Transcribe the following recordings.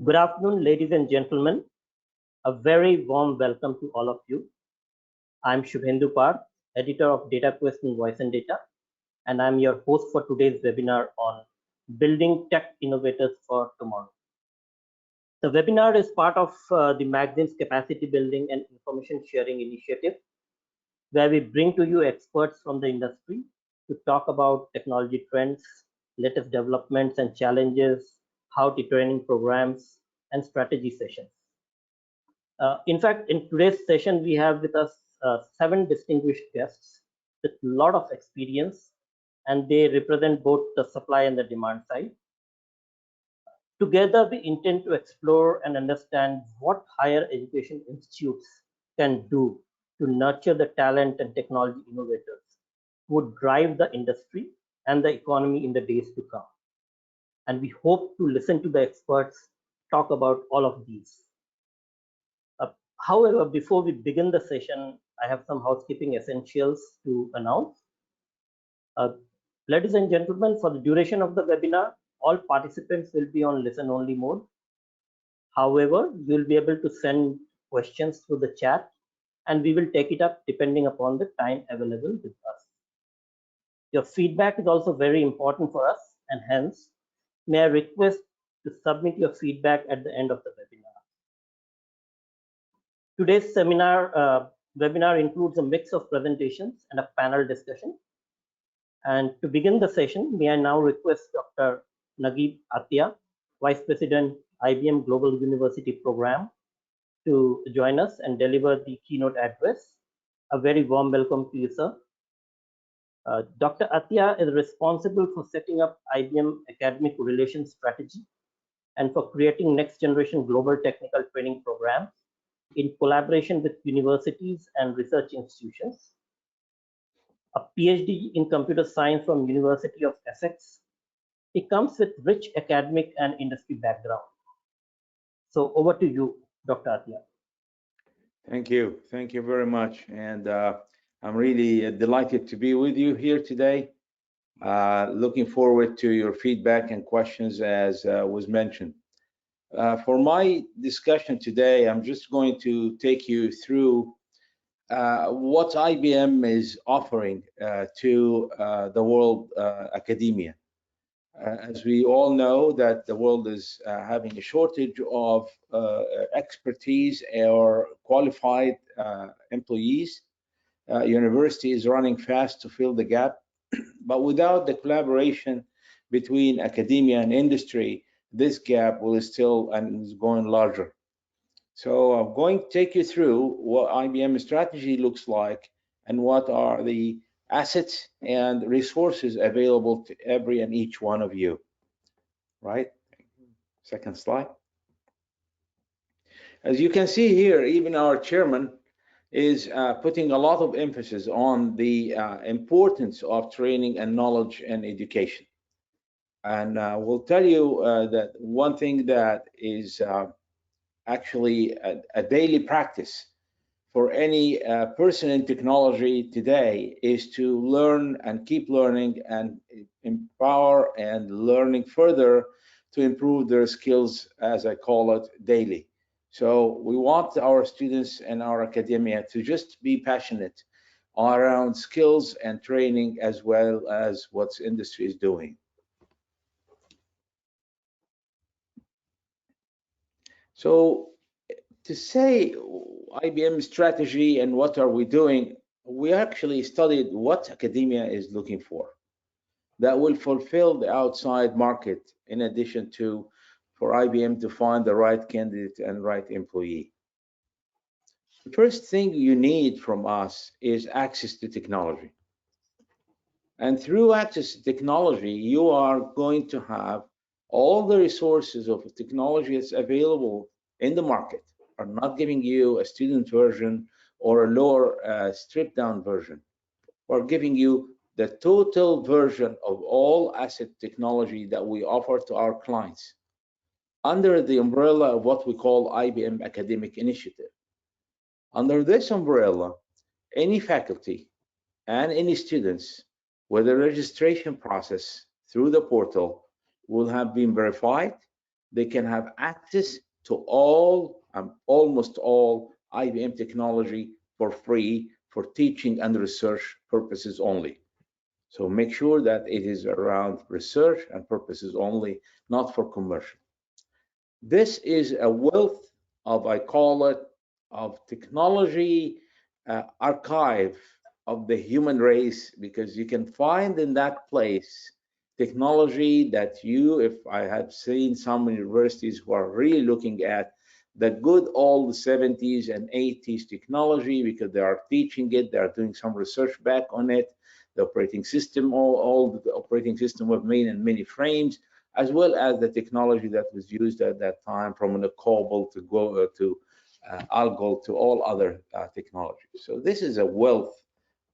Good afternoon, ladies and gentlemen. A very warm welcome to all of you. I'm Shubhendupar, editor of DataQuest and Voice and Data, and I'm your host for today's webinar on Building Tech Innovators for Tomorrow. The webinar is part of the magazine's capacity building and information sharing initiative, where we bring to you experts from the industry to talk about technology trends, latest developments and challenges, how the training programs, and strategy sessions. In fact, in today's session, we have with us 7 distinguished guests with a lot of experience, and they represent both the supply and the demand side. Together, we intend to explore and understand what higher education institutes can do to nurture the talent and technology innovators who would drive the industry and the economy in the days to come. And we hope to listen to the experts talk about all of these. However, before we begin the session, I have some housekeeping essentials to announce. Ladies and gentlemen, for the duration of the webinar, all participants will be on listen-only mode. However, you'll be able to send questions through the chat, and we will take it up depending upon the time available with us. Your feedback is also very important for us, and hence, may I request to submit your feedback at the end of the webinar. Today's webinar includes a mix of presentations and a panel discussion. And to begin the session, may I now request Dr. Naguib Attia, Vice President, IBM Global University Program, to join us and deliver the keynote address. A very warm welcome to you, sir. Dr. Attia is responsible for setting up IBM Academic Relations Strategy and for creating next generation global technical training programs in collaboration with universities and research institutions. A PhD in computer science from University of Essex. He comes with rich academic and industry background. So over to you, Dr. Attia. Thank you very much. And I'm really delighted to be with you here today. Looking forward to your feedback and questions as was mentioned. For my discussion today, I'm just going to take you through what IBM is offering to the world academia. As we all know that the world is having a shortage of expertise or qualified employees. University is running fast to fill the gap, but without the collaboration between academia and industry, this gap will still and is going larger. So I'm going to take you through what IBM strategy looks like and what are the assets and resources available to every and each one of you. Right? Second slide. As you can see here, even our chairman is putting a lot of emphasis on the importance of training and knowledge and education. And we'll tell you that one thing that is actually a daily practice for any person in technology today is to learn and keep learning and empower and learning further to improve their skills, as I call it, daily. So we want our students and our academia to just be passionate around skills and training as well as what industry is doing. So to say IBM strategy and what are we doing, we actually studied what academia is looking for that will fulfill the outside market in addition to for IBM to find the right candidate and right employee. The first thing you need from us is access to technology. And through access to technology, you are going to have all the resources of technology that's available in the market. Are not giving you a student version or a lower stripped down version. We're giving you the total version of all asset technology that we offer to our clients under the umbrella of what we call IBM Academic Initiative. Under this umbrella, any faculty and any students with a registration process through the portal will have been verified they can have access to all, almost all IBM technology for free for teaching and research purposes only. So make sure that it is around research and purposes only, not for commercial. This is a wealth of, I call it, of technology archive of the human race, because you can find in that place technology that you, if I have seen some universities who are really looking at the good old 70s and 80s technology, because they are teaching it, they are doing some research back on it, the operating system, all the operating system was made in many frames, as well as the technology that was used at that time, from an COBOL to Go to Algol to all other technologies. So this is a wealth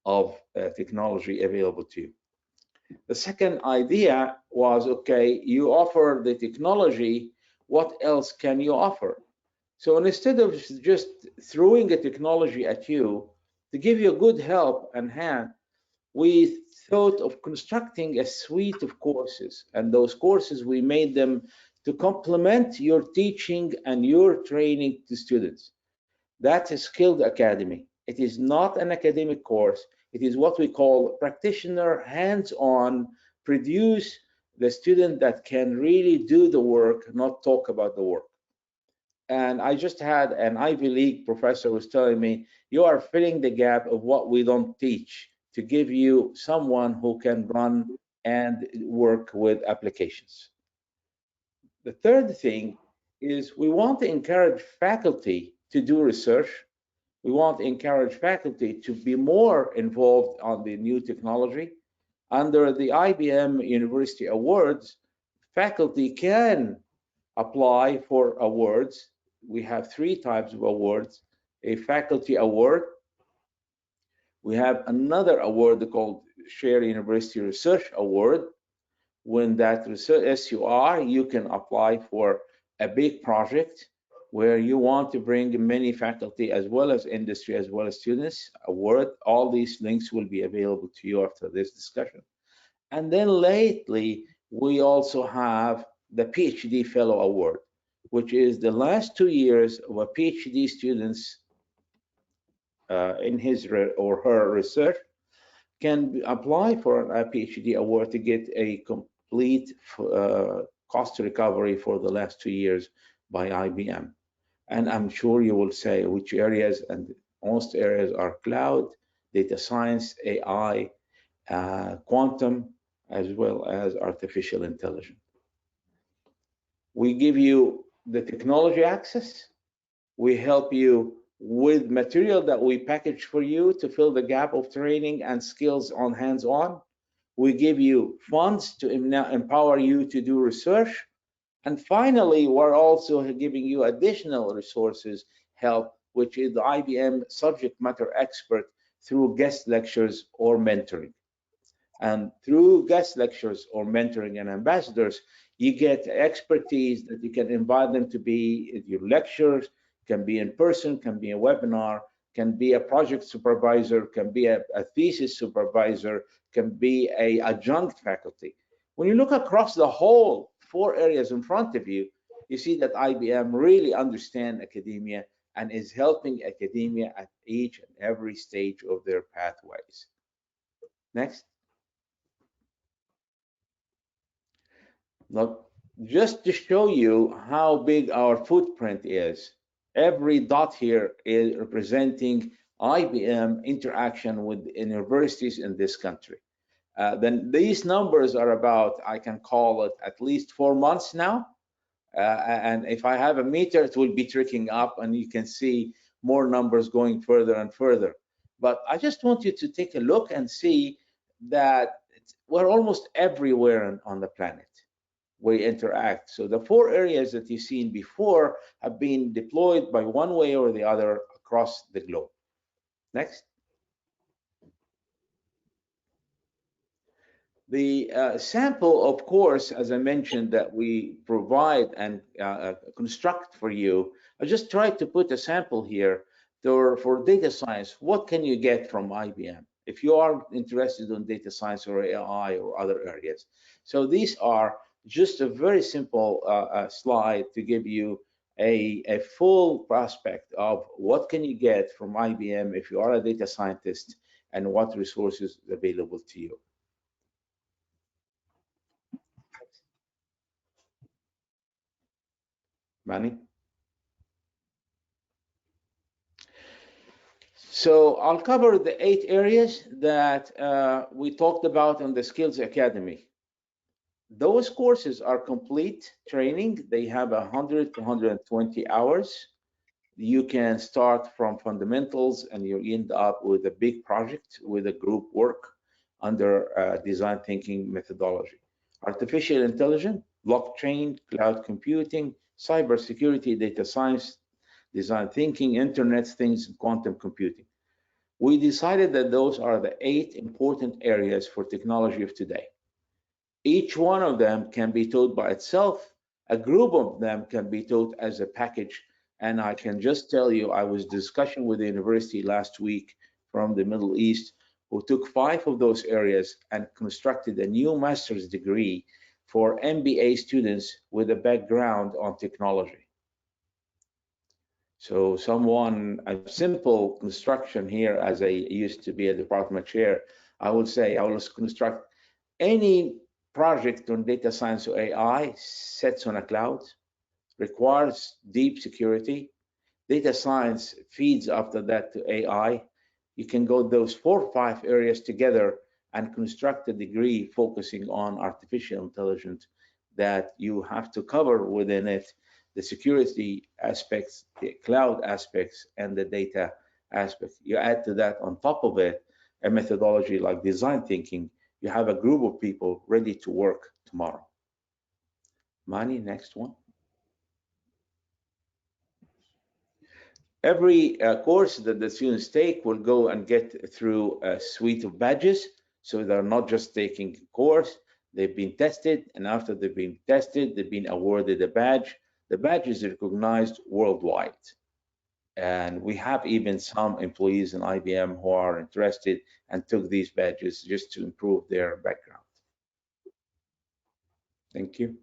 of technology available to you. The second idea was, okay, you offer the technology, what else can you offer? So instead of just throwing a technology at you, to give you a good help and hand, we thought of constructing a suite of courses, and those courses, we made them to complement your teaching and your training to students. That's a skilled academy. It is not an academic course. It is what we call practitioner, hands-on, produce the student that can really do the work, not talk about the work. And I just had an Ivy League professor was telling me, you are filling the gap of what we don't teach, to give you someone who can run and work with applications. The third thing is we want to encourage faculty to do research. We want to encourage faculty to be more involved on the new technology. Under the IBM University Awards, faculty can apply for awards. We have 3 types of awards: a faculty award. We have another award called Share University Research Award. When that research SUR, you can apply for a big project where you want to bring many faculty as well as industry as well as students award. All these links will be available to you after this discussion. And then lately, we also have the PhD Fellow Award, which is the last 2 years of a PhD student's in his or her research can apply for a PhD award to get a complete cost recovery for the last 2 years by IBM. And I'm sure you will say which areas, and most areas are cloud, data science, AI, quantum, as well as artificial intelligence. We give you the technology access. We help you with material that we package for you to fill the gap of training and skills on hands-on. We give you funds to empower you to do research. And finally, we're also giving you additional resources, help, which is the IBM subject matter expert through guest lectures or mentoring. And through guest lectures or mentoring and ambassadors, you get expertise that you can invite them to be at your lectures, can be in person, can be a webinar, can be a project supervisor, can be a thesis supervisor, can be a adjunct faculty. When you look across the whole 4 areas in front of you, you see that IBM really understands academia and is helping academia at each and every stage of their pathways. Next. Now, just to show you how big our footprint is, every dot here is representing IBM interaction with universities in this country. Then these numbers are about, I can call it at least 4 months now. And if I have a meter, it will be tricking up, and you can see more numbers going further and further. But I just want you to take a look and see that we're almost everywhere on the planet. We interact. So the 4 areas that you've seen before have been deployed by one way or the other across the globe. Next. The sample, of course, as I mentioned, that we provide and construct for you, I just tried to put a sample here for data science. What can you get from IBM if you are interested in data science or AI or other areas? So these are just a very simple slide to give you a full prospect of what can you get from IBM if you are a data scientist and what resources are available to you. Manny? So I'll cover the 8 areas that we talked about in the Skills Academy. Those courses are complete training. They have 100 to 120 hours. You can start from fundamentals and you end up with a big project with a group work under design thinking methodology. Artificial intelligence, blockchain, cloud computing, cybersecurity, data science, design thinking, internet things, and quantum computing. We decided that those are the 8 important areas for technology of today. Each one of them can be taught by itself. A group of them can be taught as a package. And I can just tell you, I was discussing with the university last week from the Middle East, who took 5 of those areas and constructed a new master's degree for MBA students with a background on technology. So a simple construction here, as I used to be a department chair, I would say I will construct any project on data science or AI sits on a cloud, requires deep security. Data science feeds after that to AI. You can go those 4 or 5 areas together and construct a degree focusing on artificial intelligence that you have to cover within it the security aspects, the cloud aspects, and the data aspects. You add to that on top of it a methodology like design thinking. You have a group of people ready to work tomorrow. Mani, next one. Every course that the students take will go and get through a suite of badges. So they're not just taking a course, they've been tested, and after they've been tested, they've been awarded a badge. The badge is recognized worldwide. And we have even some employees in IBM who are interested and took these badges just to improve their background. Thank you.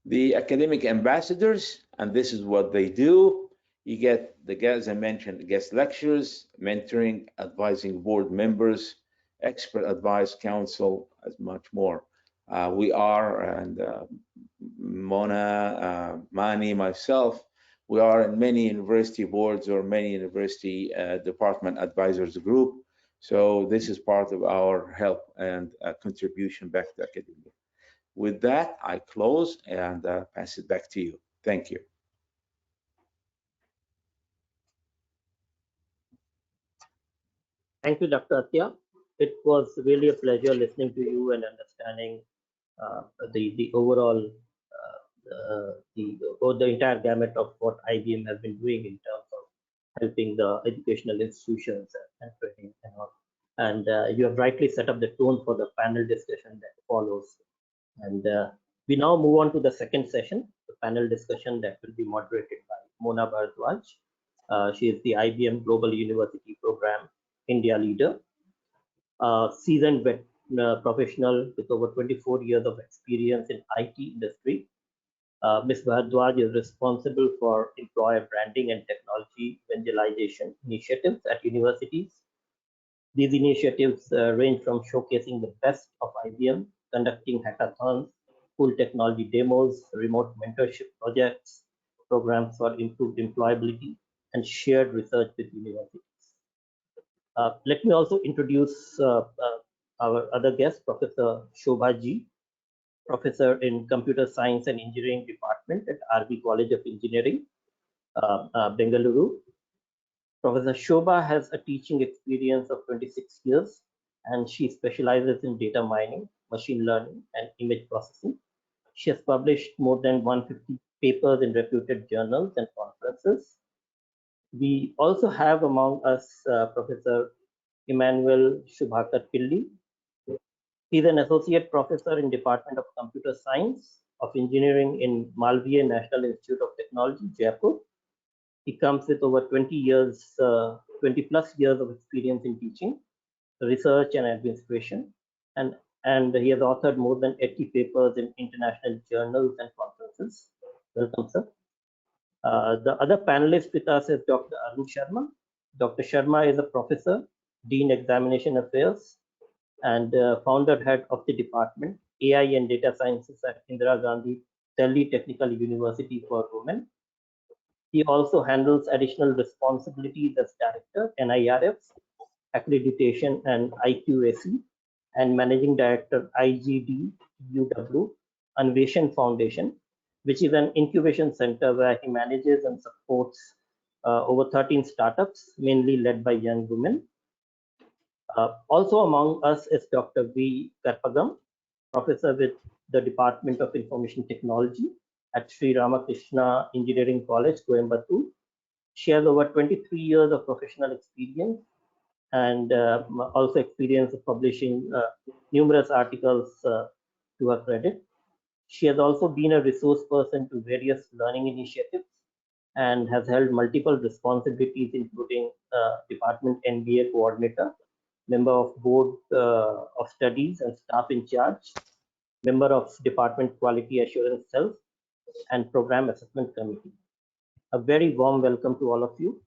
The academic ambassadors, and this is what they do. You get, as I mentioned, guest lectures, mentoring, advising board members, expert advice, counsel, as much more. We are, and Mona, Mani, myself, we are in many university boards or many university department advisors group. So this is part of our help and contribution back to academia. With that, I close and pass it back to you. Thank you. Thank you, Dr. Attia. It was really a pleasure listening to you and understanding the overall the entire gamut of what IBM has been doing in terms of helping the educational institutions and training and all. And you have rightly set up the tone for the panel discussion that follows. And we now move on to the second session, the panel discussion that will be moderated by Mona Bharadwaj. She is the IBM Global University Program India leader, seasoned professional with over 24 years of experience in IT industry. Ms. Bharadwaj is responsible for employer branding and technology evangelization initiatives at universities. These initiatives range from showcasing the best of IBM, conducting hackathons, cool technology demos, remote mentorship projects, programs for improved employability, and shared research with universities. Let me also introduce our other guest, Professor Shobha Ji, Professor in Computer Science and Engineering Department at RV College of Engineering, Bangalore. Professor Shobha has a teaching experience of 26 years, and she specializes in data mining, machine learning, and image processing. She has published more than 150 papers in reputed journals and conferences. We also have among us Professor Emmanuel Shubhakar Pilli. He's an associate professor in Department of Computer Science of Engineering in Malviya National Institute of Technology, Jaipur. He comes with over 20 plus years of experience in teaching, research, and administration. And and he has authored more than 80 papers in international journals and conferences. Welcome, sir. The other panelist with us is Dr. Arun Sharma. Dr. Sharma is a professor, Dean Examination Affairs, and founder head of the department, AI and Data Sciences at Indira Gandhi Delhi Technical University for Women. He also handles additional responsibilities as director, NIRFs, accreditation and IQAC, and managing director, IGDTUW, Anveshan Foundation, which is an incubation center where he manages and supports over 13 startups, mainly led by young women. Also among us is Dr. V. Karpagam, professor with the Department of Information Technology at Sri Ramakrishna Engineering College, Coimbatore. She has over 23 years of professional experience and also experience of publishing numerous articles to her credit. She has also been a resource person to various learning initiatives and has held multiple responsibilities, including department NBA coordinator, member of board of studies and staff in charge, member of department quality assurance cell, and program assessment committee. A very warm welcome to all of you,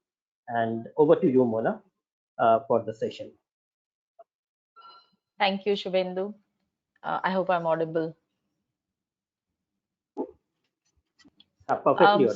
and over to you, Mona, for the session. Thank you, Shubhendu. I hope I'm audible. Perfectly audible.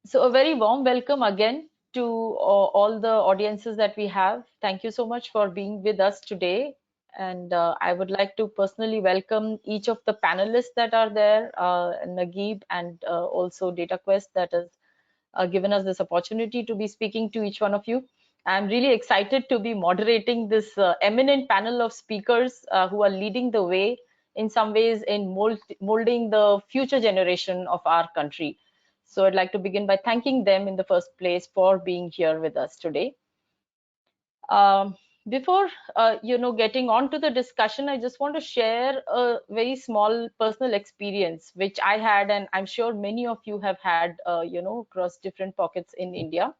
So a very warm welcome again to all the audiences that we have. Thank you so much for being with us today. And I would like to personally welcome each of the panelists that are there, Naguib and also DataQuest, that has given us this opportunity to be speaking to each one of you. I'm really excited to be moderating this eminent panel of speakers who are leading the way in some ways in molding the future generation of our country. So I'd like to begin by thanking them in the first place for being here with us today. Before getting on to the discussion, I just want to share a very small personal experience which I had, and I'm sure many of you have had, across different pockets in India.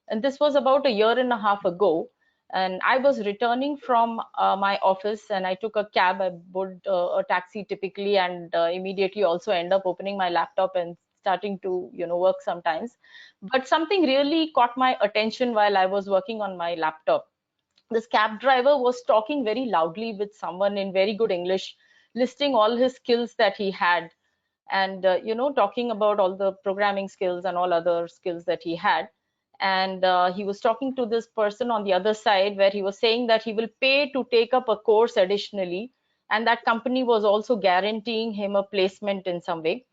And this was about a year and a half ago. And I was returning from my office, and I took a cab. I boarded a taxi typically, and immediately also end up opening my laptop and starting to work sometimes. But something really caught my attention while I was working on my laptop. This cab driver was talking very loudly with someone in very good English, listing all his skills that he had, and talking about all the programming skills and all other skills that he had. And he was talking to this person on the other side, where he was saying that he will pay to take up a course additionally, and that company was also guaranteeing him a placement in some way.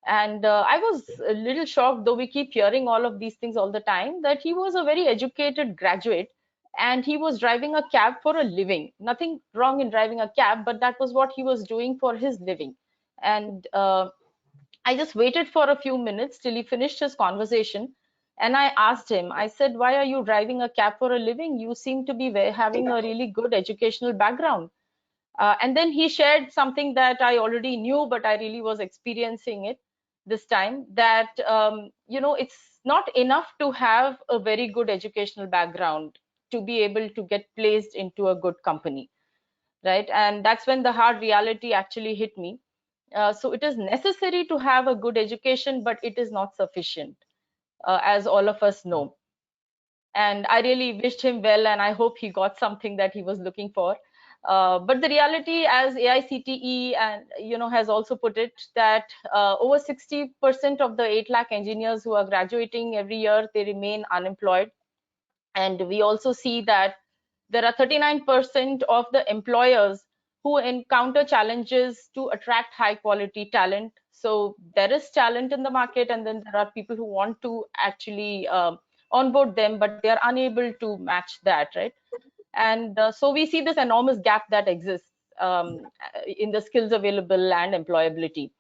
And I was a little shocked, though we keep hearing all of these things all the time, that he was a very educated graduate and he was driving a cab for a living. Nothing wrong in driving a cab, but that was what he was doing for his living. And I just waited for a few minutes till he finished his conversation. And I asked him, I said, why are you driving a cab for a living? You seem to be having a really good educational background. And then he shared something that I already knew, but I really was experiencing it this time, that, it's not enough to have a very good educational background to be able to get placed into a good company, right? And that's when the hard reality actually hit me. So it is necessary to have a good education, but it is not sufficient, as all of us know. And I really wished him well, and I hope he got something that he was looking for. But the reality, as AICTE and has also put it, that over 60% of the 8 lakh engineers who are graduating every year, they remain unemployed. And we also see that there are 39% of the employers who encounter challenges to attract high quality talent. So there is talent in the market, and then there are people who want to actually onboard them, but they are unable to match that, right? And so we see this enormous gap that exists in the skills available and employability.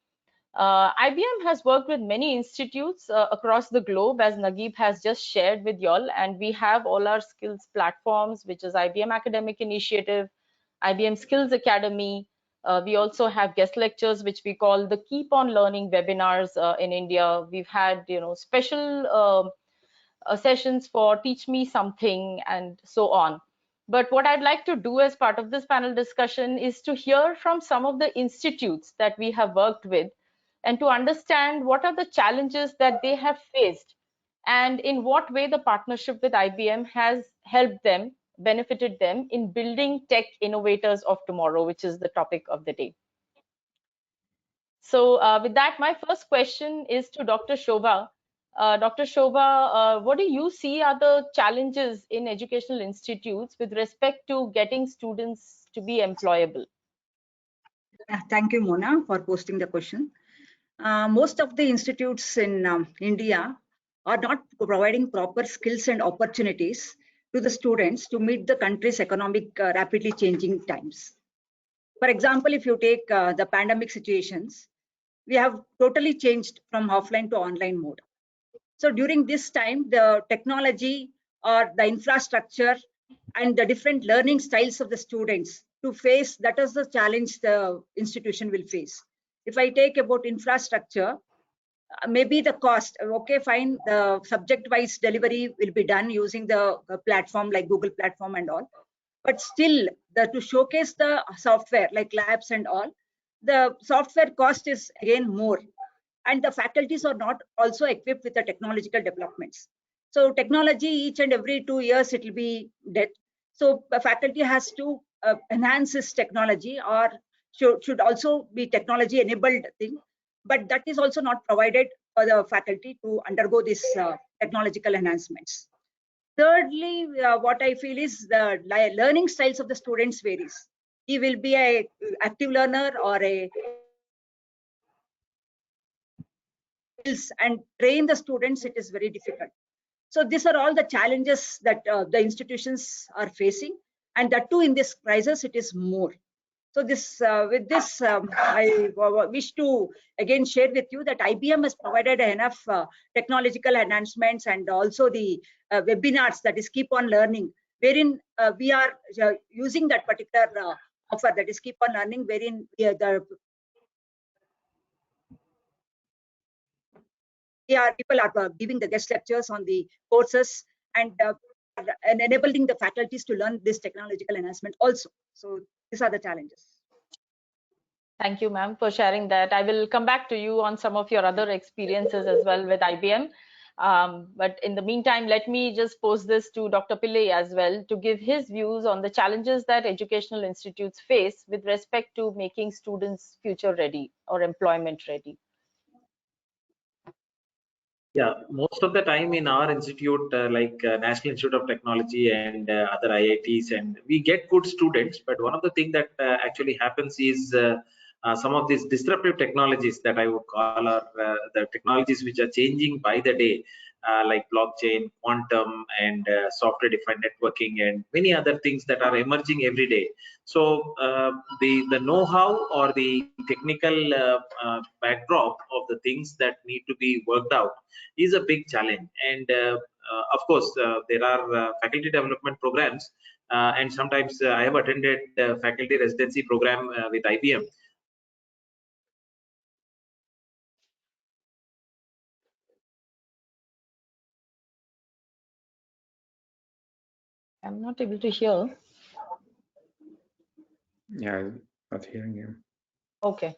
IBM has worked with many institutes across the globe, as Naguib has just shared with y'all, and we have all our skills platforms, which is IBM Academic Initiative, IBM Skills Academy. We also have guest lectures, which we call the Keep on Learning webinars in India. We've had special sessions for Teach Me Something and so on. But what I'd like to do as part of this panel discussion is to hear from some of the institutes that we have worked with and to understand what are the challenges that they have faced and in what way the partnership with IBM has helped them, benefited them in building tech innovators of tomorrow, which is the topic of the day. So with that, my first question is to Dr. Shobha. Dr. Shobha, what do you see are the challenges in educational institutes with respect to getting students to be employable? Thank you, Mona, for posting the question. Most of the institutes in India are not providing proper skills and opportunities to the students to meet the country's economic rapidly changing times. For example, if you take the pandemic situations, we have totally changed from offline to online mode. So during this time, the technology or the infrastructure and the different learning styles of the students to face, that is the challenge the institution will face. If I take about infrastructure, maybe the cost, okay, fine, the subject-wise delivery will be done using the platform like Google platform and all. But still, to showcase the software like labs and all, the software cost is again more. And the faculties are not also equipped with the technological developments. So technology, each and every 2 years, it will be dead. So the faculty has to enhance this technology or should also be technology enabled thing. But that is also not provided for the faculty to undergo these technological enhancements. Thirdly, what I feel is the learning styles of the students varies. He will be an active learner or a and train the students, it is very difficult. So these are all the challenges that the institutions are facing, and that too in this crisis it is more. So this with this I wish to again share with you that IBM has provided enough technological enhancements and also the webinars, that is Keep on Learning, wherein we are using that particular offer, that is Keep on Learning, wherein people are giving the guest lectures on the courses and enabling the faculties to learn this technological enhancement also. So these are the challenges. Thank you, ma'am, for sharing that. I will come back to you on some of your other experiences as well with IBM. But in the meantime, let me just pose this to Dr. Pilli as well to give his views on the challenges that educational institutes face with respect to making students future ready or employment ready. Yeah, most of the time in our institute, National Institute of Technology and other IITs, and we get good students. But one of the things that actually happens is some of these disruptive technologies that I would call are the technologies which are changing by the day, like blockchain, quantum, and software-defined networking, and many other things that are emerging every day. So the know-how or the technical backdrop of the things that need to be worked out is a big challenge. And of course, there are faculty development programs, and sometimes I have attended faculty residency program with IBM. I'm not able to hear. Yeah, not hearing him. Okay.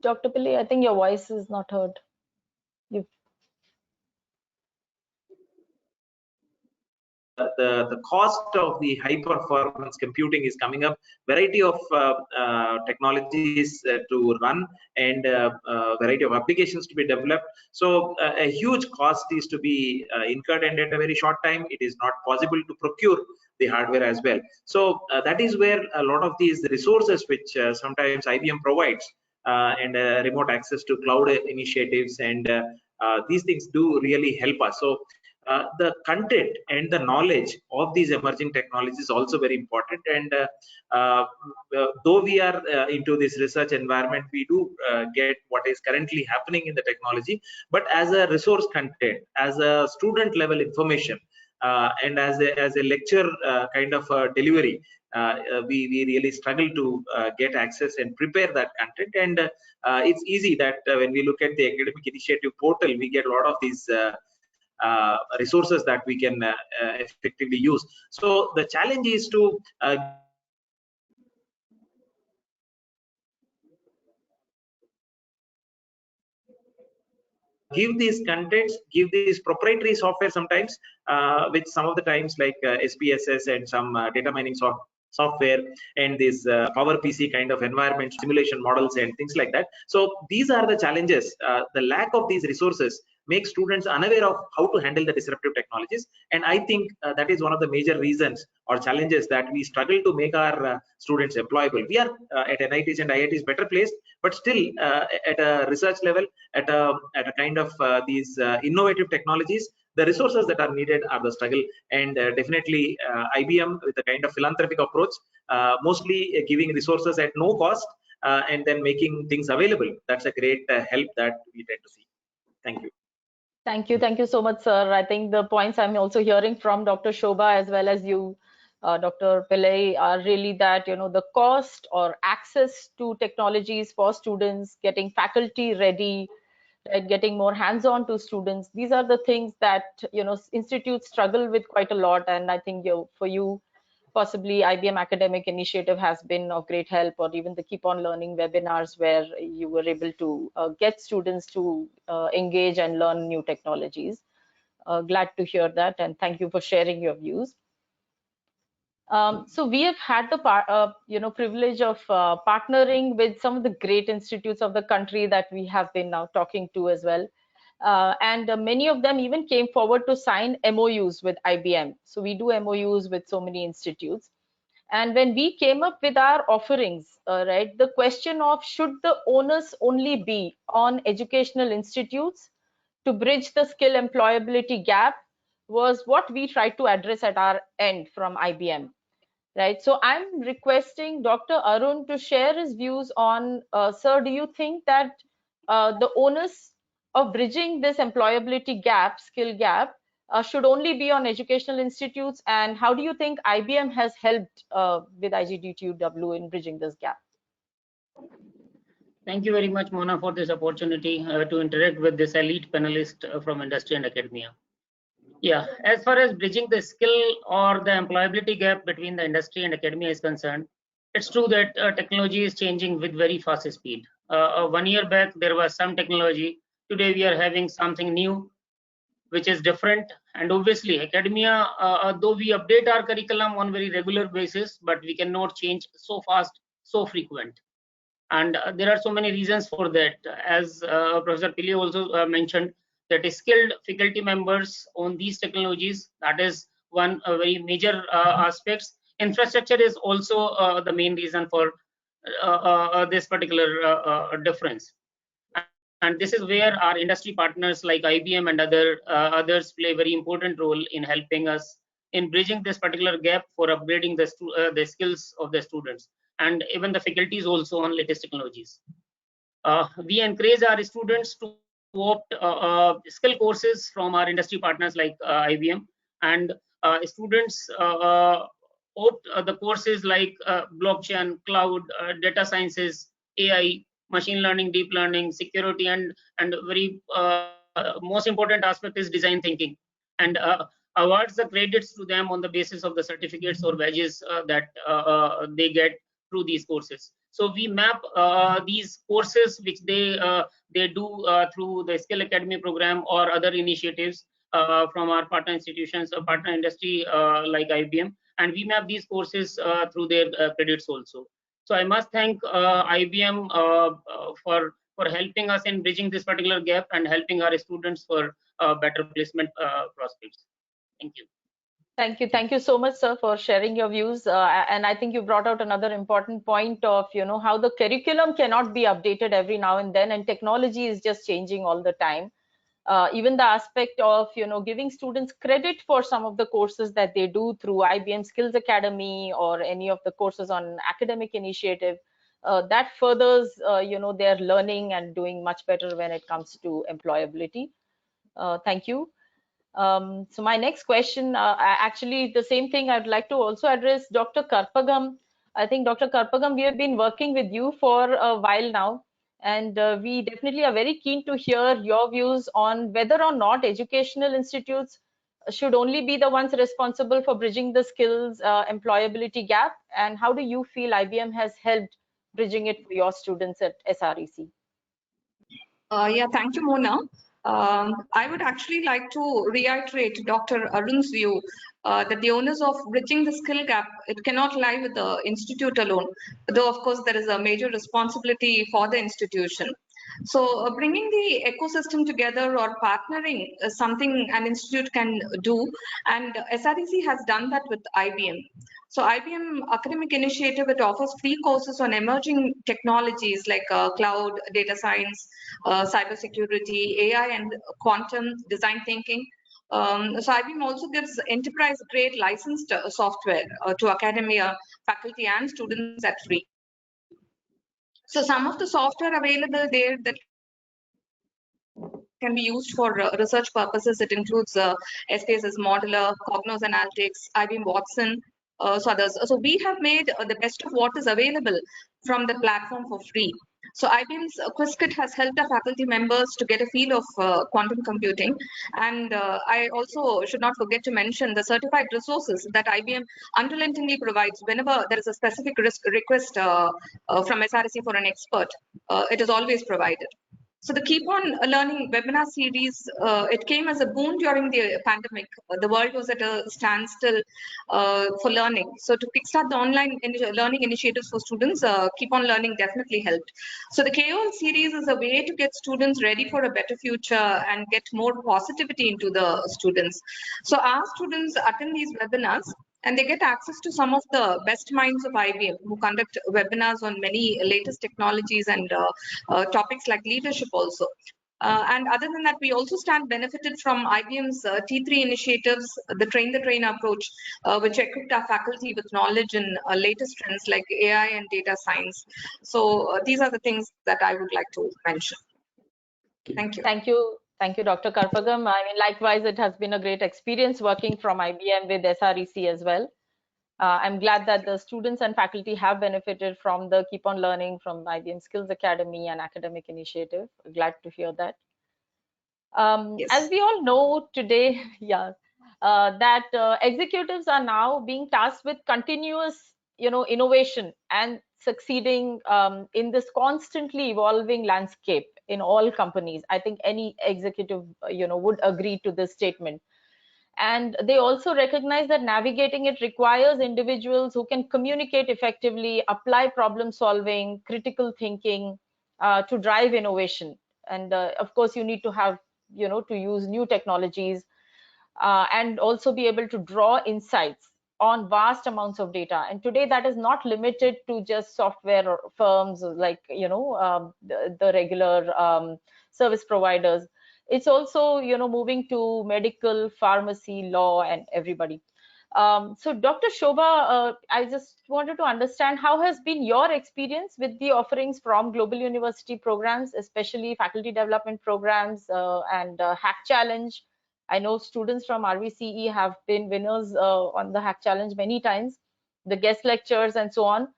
Dr. Pilli, I think your voice is not heard. The cost of the high performance computing is coming up, variety of technologies to run, and variety of applications to be developed. So a huge cost is to be incurred, and at a very short time it is not possible to procure the hardware as well. So that is where a lot of these resources which sometimes IBM provides and remote access to cloud initiatives and these things do really help us. So the content and the knowledge of these emerging technologies is also very important. And though we are into this research environment, we do get what is currently happening in the technology, but as a resource content, as a student level information, and as a lecture kind of delivery, we really struggle to get access and prepare that content. And it's easy that when we look at the academic initiative portal, we get a lot of these resources that we can effectively use. So the challenge is to give these contents, give these proprietary software sometimes, which some of the times like SPSS and some data mining software and this PowerPC kind of environment simulation models and things like that. So these are the challenges. The lack of these resources makes students unaware of how to handle the disruptive technologies, and I think that is one of the major reasons or challenges that we struggle to make our students employable. We are at NITs and IITs better placed, but still at a research level, at a kind of these innovative technologies, the resources that are needed are the struggle. And definitely IBM with a kind of philanthropic approach, mostly giving resources at no cost and then making things available. That's a great help that we tend to see. Thank you. Thank you so much, sir. I think the points I'm also hearing from Dr. Shobha as well as you, Dr. Pilli, are really that, you know, the cost or access to technologies for students, getting faculty ready, right, getting more hands-on to students. These are the things that, you know, institutes struggle with quite a lot. And I think for you, possibly IBM Academic Initiative has been of great help, or even the Keep on Learning webinars where you were able to get students to engage and learn new technologies. Glad to hear that, and thank you for sharing your views. So we have had the privilege of partnering with some of the great institutes of the country that we have been now talking to as well. And many of them even came forward to sign MOUs with IBM. So we do MOUs with so many institutes. And when we came up with our offerings, right, the question of should the onus only be on educational institutes to bridge the skill employability gap was what we tried to address at our end from IBM. Right. So I'm requesting Dr. Arun to share his views on, sir, do you think that the onus of bridging this employability gap, skill gap, should only be on educational institutes? And how do you think IBM has helped with IGDTUW in bridging this gap? Thank you very much, Mona, for this opportunity to interact with this elite panelist from industry and academia. Yeah, as far as bridging the skill or the employability gap between the industry and academia is concerned, it's true that technology is changing with very fast speed. 1 year back, there was some technology. Today, we are having something new, which is different. And obviously, academia, though we update our curriculum on very regular basis, but we cannot change so fast, so frequent. And there are so many reasons for that. As Professor Pilli also mentioned, that is skilled faculty members on these technologies. That is one very major aspects. Infrastructure is also the main reason for this particular difference. And this is where our industry partners like IBM and others play a very important role in helping us in bridging this particular gap for upgrading the skills of the students and even the faculties also on latest technologies. We encourage our students to opt skill courses from our industry partners like IBM, and students opt the courses like blockchain, cloud, data sciences, AI, machine learning, deep learning, security, and very most important aspect is design thinking, and awards the credits to them on the basis of the certificates or badges that they get through these courses. So we map these courses which they do through the Skill Academy program or other initiatives from our partner institutions or partner industry like IBM, and we map these courses through their credits also. So I must thank IBM for helping us in bridging this particular gap and helping our students for better placement prospects. Thank you. Thank you so much, sir, for sharing your views. And I think you brought out another important point of, you know, how the curriculum cannot be updated every now and then, and technology is just changing all the time. Even the aspect of, you know, giving students credit for some of the courses that they do through IBM Skills Academy or any of the courses on academic initiative, that furthers, you know, their learning and doing much better when it comes to employability. Thank you. So my next question, actually the same thing I'd like to also address Dr. Karpagam. I think Dr. Karpagam, we have been working with you for a while now, And we definitely are very keen to hear your views on whether or not educational institutes should only be the ones responsible for bridging the skills employability gap, and how do you feel IBM has helped bridging it for your students at SREC? Yeah, thank you, Mona. I would actually like to reiterate Dr. Arun's view that the onus of bridging the skill gap, it cannot lie with the institute alone, though of course there is a major responsibility for the institution. So bringing the ecosystem together or partnering is something an institute can do, and SREC has done that with IBM. So IBM Academic Initiative, it offers free courses on emerging technologies like cloud, data science, cybersecurity, AI, and quantum design thinking. So IBM also gives enterprise-grade licensed software to academia, faculty, and students at free. So some of the software available there that can be used for research purposes, it includes SPSS Modeler, Cognos Analytics, IBM Watson, so others. So we have made the best of what is available from the platform for free. So IBM's QuizKit has helped our faculty members to get a feel of quantum computing. And I also should not forget to mention the certified resources that IBM unrelentingly provides whenever there is a specific request from SREC for an expert. It is always provided. So the Keep On Learning webinar series, it came as a boon during the pandemic. The world was at a standstill for learning. So to kickstart the online learning initiatives for students, Keep On Learning definitely helped. So the KOL series is a way to get students ready for a better future and get more positivity into the students. So our students attend these webinars, and they get access to some of the best minds of IBM who conduct webinars on many latest technologies and topics like leadership also. And other than that, we also stand benefited from IBM's T3 initiatives, the Train the Trainer approach, which equipped our faculty with knowledge in latest trends like AI and data science. So these are the things that I would like to mention. Thank you. Thank you. Thank you, Dr. Karpagam. I mean, likewise, it has been a great experience working from IBM with SREC as well. I'm glad that the students and faculty have benefited from the Keep On Learning from IBM Skills Academy and Academic Initiative. Glad to hear that. Yes. As we all know today, that executives are now being tasked with continuous, innovation and succeeding in this constantly evolving landscape in all companies. I think any executive, would agree to this statement. And they also recognize that navigating it requires individuals who can communicate effectively, apply problem solving, critical thinking to drive innovation. And of course, you need to have, to use new technologies and also be able to draw insights on vast amounts of data. And today that is not limited to just software firms like, the regular service providers. It's also, moving to medical, pharmacy, law, and everybody. So Dr. Shobha, I just wanted to understand how has been your experience with the offerings from global university programs, especially faculty development programs and Hack Challenge. I know students from RVCE have been winners on the Hack Challenge many times, the guest lectures and so on.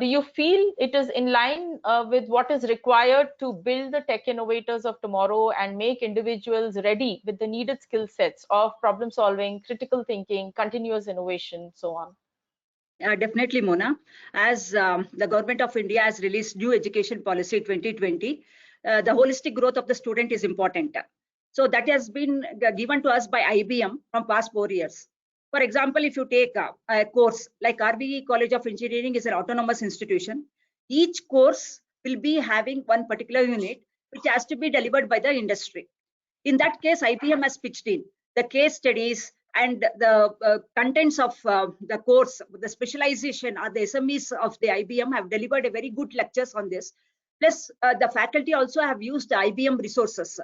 Do you feel it is in line with what is required to build the tech innovators of tomorrow and make individuals ready with the needed skill sets of problem solving, critical thinking, continuous innovation, so on? Definitely, Mona. As the government of India has released new education policy 2020, the holistic growth of the student is important. So that has been given to us by IBM from past 4 years. For example, if you take a course like RVE College of Engineering is an autonomous institution, each course will be having one particular unit which has to be delivered by the industry. In that case, IBM has pitched in the case studies and the contents of the course, the specialization or the SMEs of the IBM have delivered a very good lectures on this. Plus, the faculty also have used the IBM resources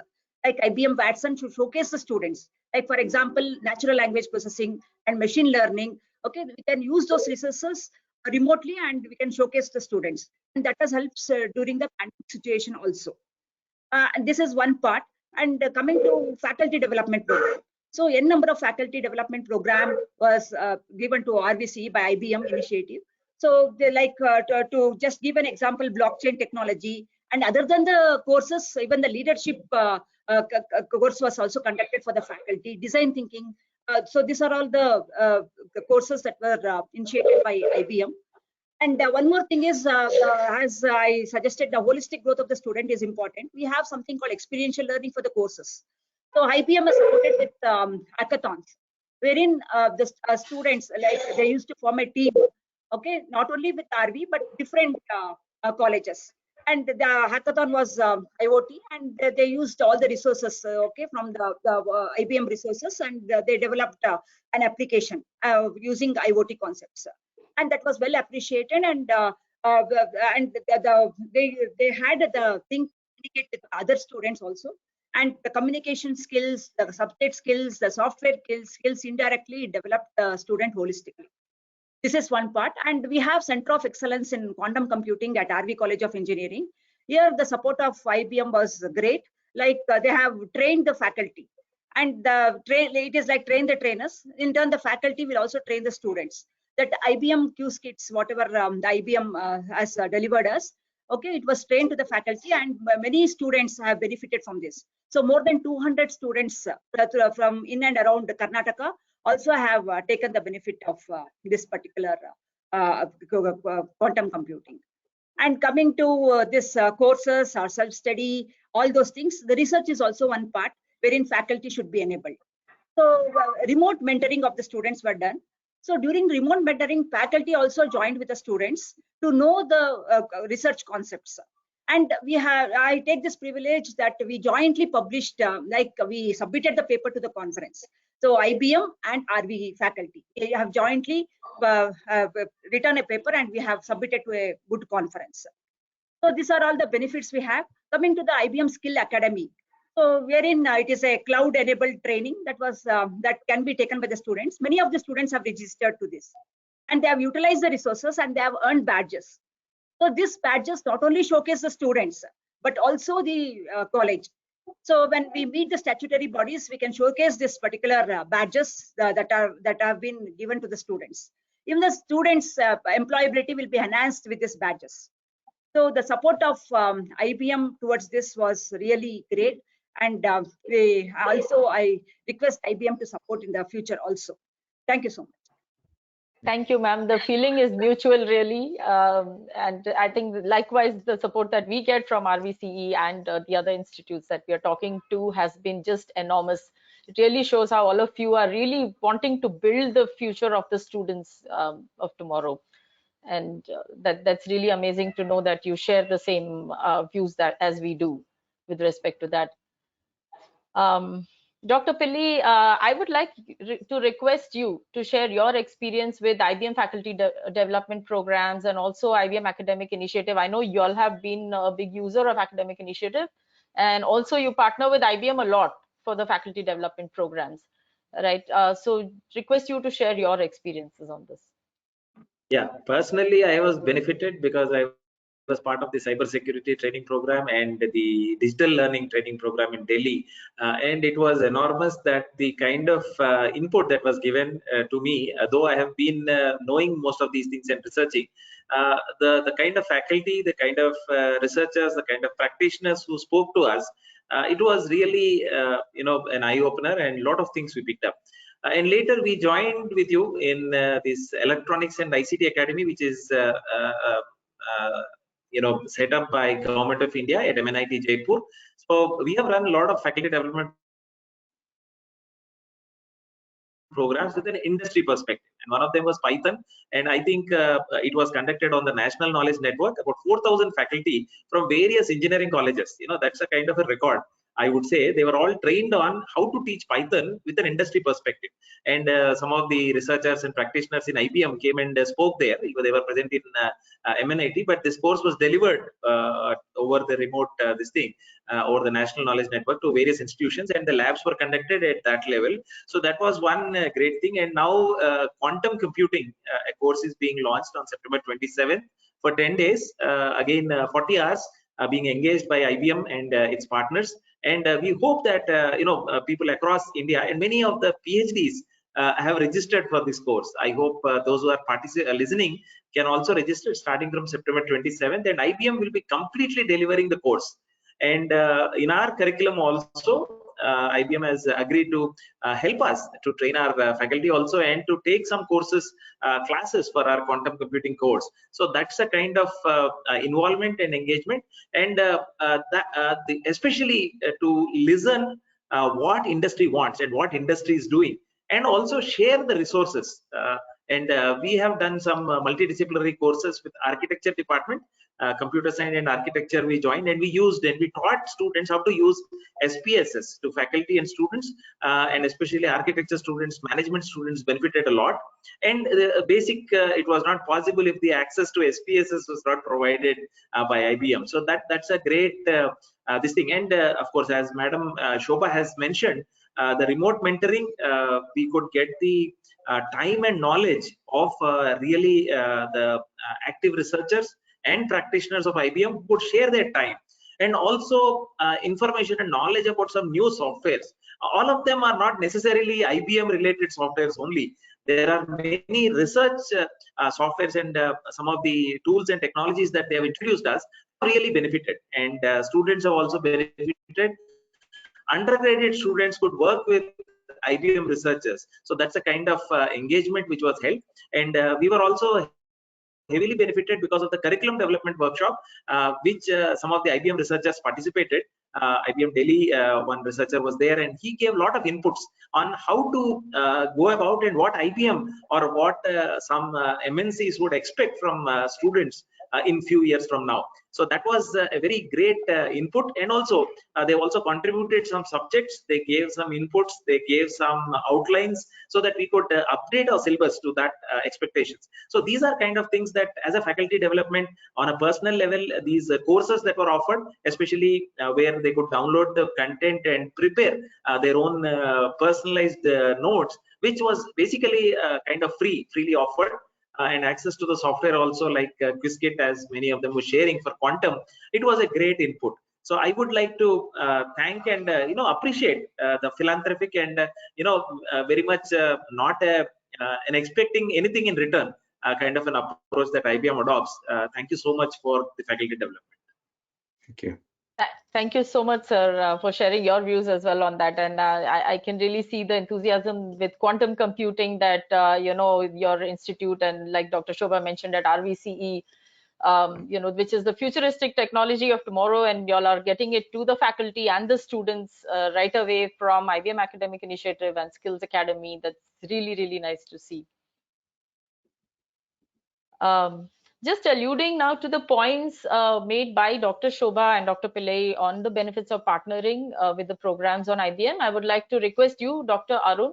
like IBM Watson to showcase the students. Like, for example, natural language processing and machine learning. Okay, we can use those resources remotely and we can showcase the students. And that has helped during the pandemic situation also. And this is one part. And coming to faculty development program. So n number of faculty development program was given to RVCE by IBM initiative. So they like to just give an example, blockchain technology. And other than the courses, even the leadership course was also conducted for the faculty, design thinking. So these are all the courses that were initiated by IBM. And one more thing is, as I suggested, the holistic growth of the student is important. We have something called experiential learning for the courses. So IBM is supported with hackathons, wherein the students, like, they used to form a team, okay, not only with RV, but different colleges. And the hackathon was IoT, and they used all the resources, okay, from the IBM resources, and they developed an application using IoT concepts. And that was well appreciated, and they had the thing communicate with other students also, and the communication skills, the subject skills, the software skills indirectly developed the student holistically. This is one part. And we have Center of Excellence in Quantum Computing at RV College of Engineering. Here the support of IBM was great. Like they have trained the faculty, and it is like train the trainers. In turn, the faculty will also train the students. That IBM Q skits, whatever the IBM has delivered us, okay, it was trained to the faculty, and many students have benefited from this. So more than 200 students from in and around Karnataka also have taken the benefit of this particular quantum computing. And coming to this courses or self-study, all those things, the research is also one part wherein faculty should be enabled. So remote mentoring of the students were done. So during remote mentoring, faculty also joined with the students to know the research concepts. And I take this privilege that we jointly published, like we submitted the paper to the conference. So IBM and RV faculty have jointly written a paper, and we have submitted to a good conference. So these are all the benefits we have. Coming to the IBM Skill Academy. So wherein it is a cloud-enabled training that can be taken by the students. Many of the students have registered to this, and they have utilized the resources, and they have earned badges. So these badges not only showcase the students, but also the college. So when we meet the statutory bodies, we can showcase this particular badges that have been given to the students. Even the students' employability will be enhanced with these badges. So the support of IBM towards this was really great. And I request IBM to support in the future also. Thank you so much. Thank you, ma'am. The feeling is mutual, really. And I think likewise, the support that we get from RVCE and the other institutes that we are talking to has been just enormous. It really shows how all of you are really wanting to build the future of the students of tomorrow. And that's really amazing to know that you share the same views that as we do with respect to that. Dr. Pilli, I would like to request you to share your experience with IBM faculty development programs and also IBM Academic Initiative. I know you all have been a big user of Academic Initiative, and also you partner with IBM a lot for the faculty development programs, right? So request you to share your experiences on this. Yeah, personally, I was benefited because I was part of the cybersecurity training program and the digital learning training program in Delhi, and it was enormous that the kind of input that was given to me, though I have been knowing most of these things and researching, the kind of faculty, the kind of researchers, the kind of practitioners who spoke to us, it was really an eye-opener, and a lot of things we picked up. And later we joined with you in this Electronics and ICT Academy, which is set up by Government of India at MNIT Jaipur. So we have run a lot of faculty development programs with an industry perspective, and one of them was Python, and I think it was conducted on the National Knowledge Network. About 4,000 faculty from various engineering colleges. That's a kind of a record. I would say they were all trained on how to teach Python with an industry perspective. And some of the researchers and practitioners in IBM came and spoke there. They were present in MNIT, but this course was delivered over the remote over the National Knowledge Network to various institutions, and the labs were conducted at that level. So that was one great thing. And now quantum computing, a course is being launched on September 27th for 10 days, again 40 hours. Being engaged by IBM and its partners, and we hope that people across India and many of the PhDs have registered for this course. I hope those who are listening can also register starting from September 27th, and IBM will be completely delivering the course. And in our curriculum also, IBM has agreed to help us to train our faculty also, and to take some courses, classes for our quantum computing course. So that's a kind of involvement and engagement, and especially to listen what industry wants and what industry is doing, and also share the resources. And we have done some multidisciplinary courses with architecture department, computer science and architecture we joined, and we taught students how to use SPSS to faculty and students, and especially architecture students, management students benefited a lot. And basic, it was not possible if the access to SPSS was not provided by IBM. So that's a great this thing. And of course, as Madam Shobha has mentioned, the remote mentoring, we could get the time and knowledge of really the active researchers and practitioners of IBM who could share their time, and also information and knowledge about some new softwares. All of them are not necessarily IBM related softwares only. There are many research softwares, and some of the tools and technologies that they have introduced us really benefited, and students have also benefited. Undergraduate students could work with IBM researchers. So that's a kind of engagement which was held, and we were also heavily benefited because of the curriculum development workshop, which some of the IBM researchers participated. IBM Delhi, one researcher was there, and he gave a lot of inputs on how to go about, and what IBM or what some MNCs would expect from students in few years from now. So that was a very great input, and also they also contributed some subjects, they gave some inputs, they gave some outlines, so that we could update our syllabus to that expectations. So these are kind of things that as a faculty development on a personal level, these courses that were offered, especially where they could download the content and prepare their own personalized notes, which was basically kind of freely offered. And access to the software also, like Quizzkit, as many of them were sharing for quantum, it was a great input. So I would like to thank and appreciate the philanthropic and very much not an expecting anything in return kind of an approach that IBM adopts. Thank you so much for the faculty development. Thank you. Thank you so much, sir, for sharing your views as well on that. And I can really see the enthusiasm with quantum computing that your institute, and like Dr. Shobha mentioned, at RVCE, which is the futuristic technology of tomorrow, and y'all are getting it to the faculty and the students right away from IBM Academic Initiative and Skills Academy. That's really, really nice to see. Just alluding now to the points made by Dr. Shobha and Dr. Pilli on the benefits of partnering with the programs on IBM, I would like to request you, Dr. Arun,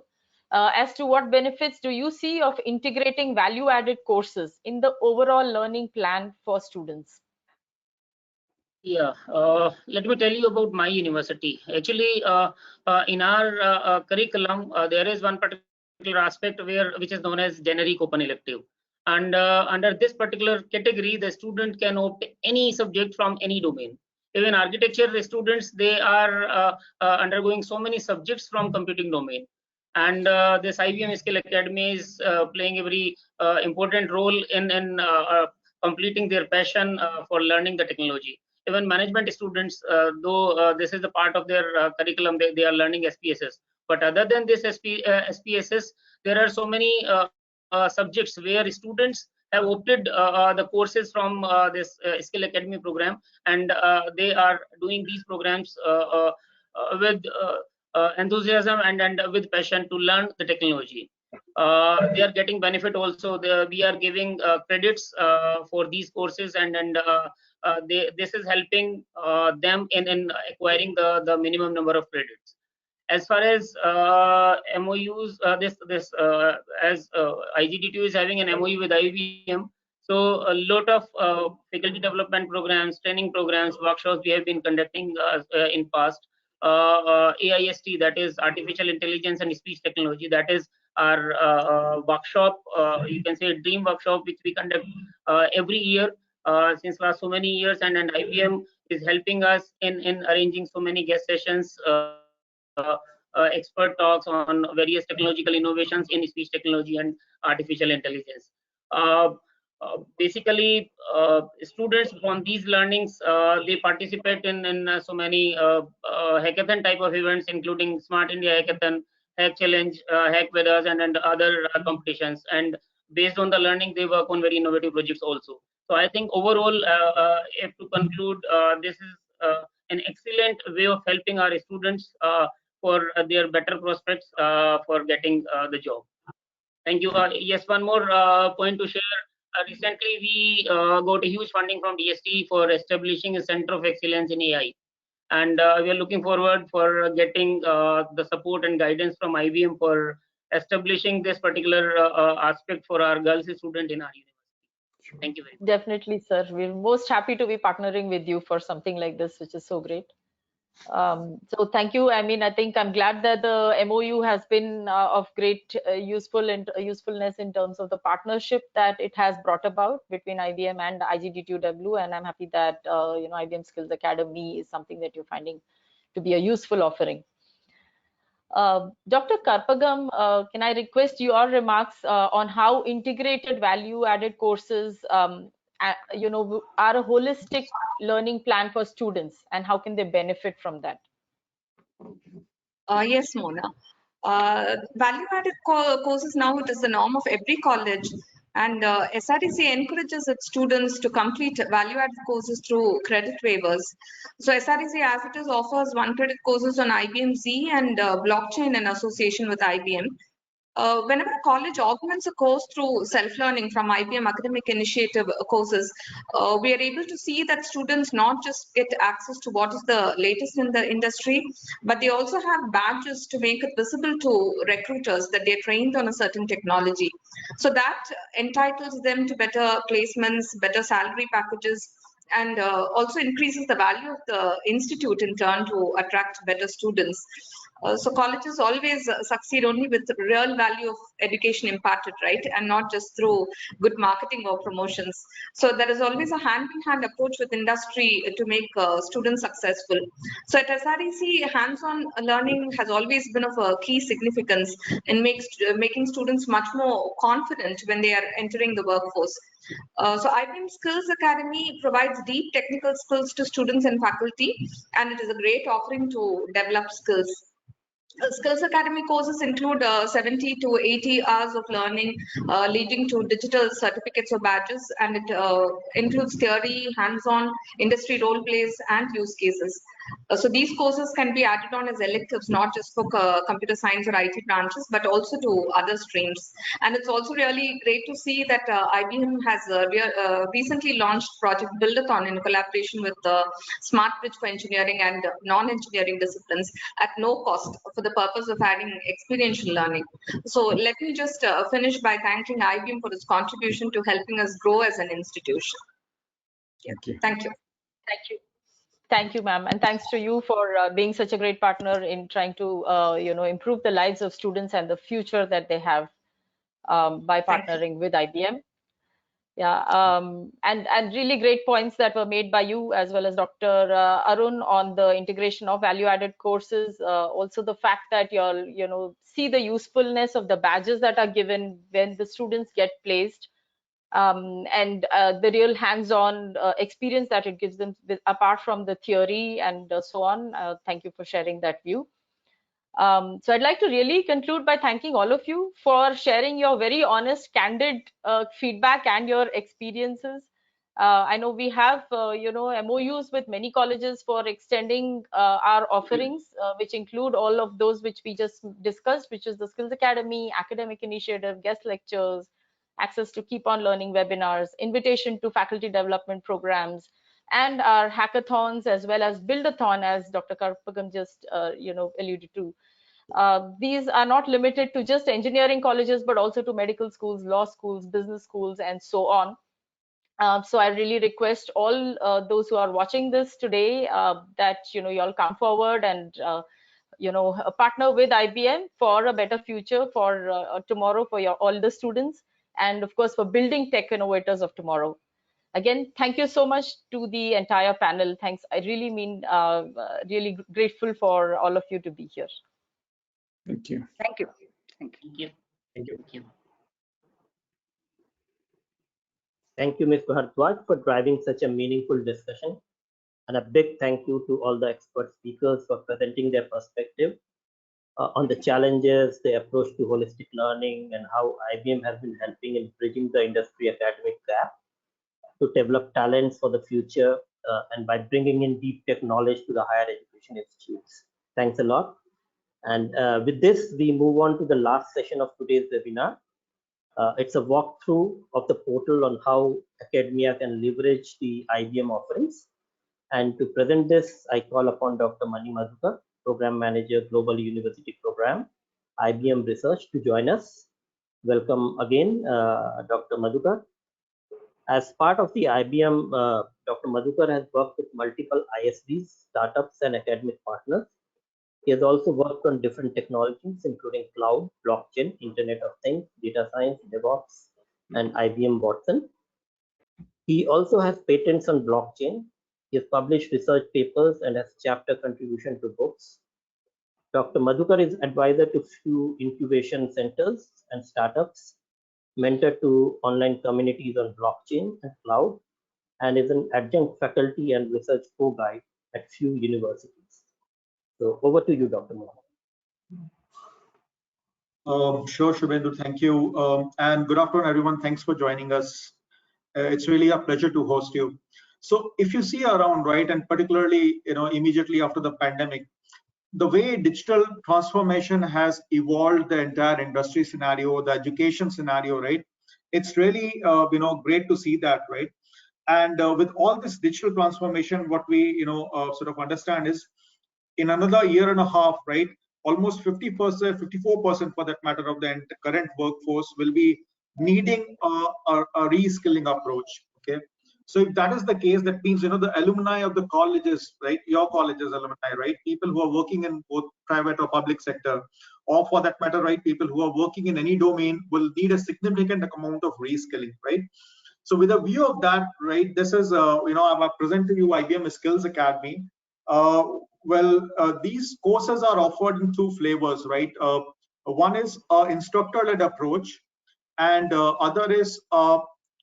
as to what benefits do you see of integrating value-added courses in the overall learning plan for students? Yeah, let me tell you about my university. Actually, in our curriculum, there is one particular aspect which is known as generic open elective. And under this particular category, the student can opt any subject from any domain. Even architecture students, they are undergoing so many subjects from computing domain. And this IBM Skills Academy is playing a very important role in completing their passion for learning the technology. Even management students, though this is the part of their curriculum, they are learning SPSS. But other than this SPSS, there are so many subjects where students have opted the courses from this Skill Academy program, and they are doing these programs with enthusiasm and with passion to learn the technology. They are getting benefit also. We are giving credits for these courses, and this is helping them in acquiring the minimum number of credits. As far as MOUs, as IGDTUW is having an MOU with IBM, so a lot of faculty development programs, training programs, workshops we have been conducting in past. AIST, that is Artificial Intelligence and Speech Technology, that is our workshop, you can say dream workshop, which we conduct every year since last so many years, and IBM is helping us in arranging so many guest sessions expert talks on various technological innovations in speech technology and artificial intelligence. Basically, students from these learnings, they participate in so many hackathon type of events, including Smart India Hackathon, Hack Challenge, Hack with Us, and other competitions. And based on the learning, they work on very innovative projects also. So I think overall, if to conclude, this is an excellent way of helping our students for their better prospects for getting the job. Thank you. Yes, one more point to share. Recently, we got a huge funding from DST for establishing a center of excellence in AI. And we are looking forward for getting the support and guidance from IBM for establishing this particular aspect for our girls student in our university. Thank you very much. Definitely, sir. We're most happy to be partnering with you for something like this, which is so great. So thank you. I mean, I think I'm glad that the MOU has been of great usefulness in terms of the partnership that it has brought about between IBM and IGDTUW, and I'm happy that IBM Skills Academy is something that you're finding to be a useful offering. Dr. Karpagam, can I request your remarks on how integrated value-added courses, are a holistic learning plan for students, and how can they benefit from that? Yes, Mona. Value-added courses now, it is the norm of every college, and SREC encourages its students to complete value-added courses through credit waivers. So SREC, as it is, offers 1 credit courses on IBM Z and blockchain in association with IBM. Whenever a college augments a course through self-learning from IBM Academic Initiative courses, we are able to see that students not just get access to what is the latest in the industry, but they also have badges to make it visible to recruiters that they're trained on a certain technology. So that entitles them to better placements, better salary packages, and also increases the value of the institute in turn to attract better students. So colleges always succeed only with the real value of education imparted, right? And not just through good marketing or promotions. So there is always a hand-in-hand approach with industry to make students successful. So at SREC, hands-on learning has always been of a key significance in making students much more confident when they are entering the workforce. So IBM Skills Academy provides deep technical skills to students and faculty, and it is a great offering to develop skills. Skills Academy courses include 70 to 80 hours of learning, leading to digital certificates or badges, and it includes theory, hands-on, industry role plays, and use cases. So these courses can be added on as electives, not just for computer science or IT branches, but also to other streams. And it's also really great to see that IBM has recently launched Project Buildathon in collaboration with Smart Bridge for engineering and non-engineering disciplines at no cost for the purpose of adding experiential learning. So let me just finish by thanking IBM for its contribution to helping us grow as an institution. Yeah. Thank you. Thank you. Thank you, ma'am, and thanks to you for being such a great partner in trying to, improve the lives of students and the future that they have by partnering with IBM. Yeah, and really great points that were made by you as well as Dr. Arun on the integration of value-added courses. Also, the fact that you'll, see the usefulness of the badges that are given when the students get placed. And the real hands-on experience that it gives them apart from the theory and so on. Thank you for sharing that view. So I'd like to really conclude by thanking all of you for sharing your very honest, candid feedback and your experiences. I know we have, MOUs with many colleges for extending our offerings, which include all of those which we just discussed, which is the Skills Academy, Academic Initiative, guest lectures, access to keep on learning webinars, invitation to faculty development programs, and our hackathons, as well as Buildathon, as Dr. Karpagam just alluded to. These are not limited to just engineering colleges, but also to medical schools, law schools, business schools, and so on. So I really request all those who are watching this today that you all come forward and partner with IBM for a better future for tomorrow for all the students, and of course for building tech innovators of tomorrow. Again, thank you so much to the entire panel. Thanks. I really mean really grateful for all of you to be here. Thank you. Thank you. Thank you. Thank you. Thank you. Thank you. Thank you, Ms. Bharadwaj, for driving such a meaningful discussion. And a big thank you to all the expert speakers for presenting their perspective on the challenges, the approach to holistic learning, and how IBM has been helping in bridging the industry academic gap to develop talents for the future and by bringing in deep tech knowledge to the higher education institutes. Thanks a lot. And with this, we move on to the last session of today's webinar. It's a walkthrough of the portal on how academia can leverage the IBM offerings. And to present this, I call upon Dr. Mani Madhukar, Program Manager, Global University Program, IBM Research, to join us. Welcome again, Dr. Madhukar. As part of the IBM, Dr. Madhukar has worked with multiple ISVs, startups, and academic partners. He has also worked on different technologies, including cloud, blockchain, Internet of Things, data science, DevOps, and IBM Watson. He also has patents on blockchain. He has published research papers and has chapter contribution to books. Dr. Madhukar is advisor to few incubation centers and startups, mentor to online communities on blockchain and cloud, and is an adjunct faculty and research co-guide at few universities. So over to you, Dr. Madhukar. Sure, Shubhendu, thank you. And good afternoon, everyone. Thanks for joining us. It's really a pleasure to host you. So if you see around, right, and particularly, immediately after the pandemic, the way digital transformation has evolved the entire industry scenario, the education scenario, right? It's really, great to see that, right? And with all this digital transformation, what we, sort of understand is in another year and a half, right? Almost 50%, 54% for that matter of the current workforce will be needing a reskilling approach, okay? So if that is the case, that means, the alumni of the colleges, right? Your colleges alumni, right? People who are working in both private or public sector, or for that matter, right? People who are working in any domain will need a significant amount of reskilling, right? So with a view of that, right? This is, I'm presenting you IBM Skills Academy. These courses are offered in two flavors, right? One is instructor-led approach, and other is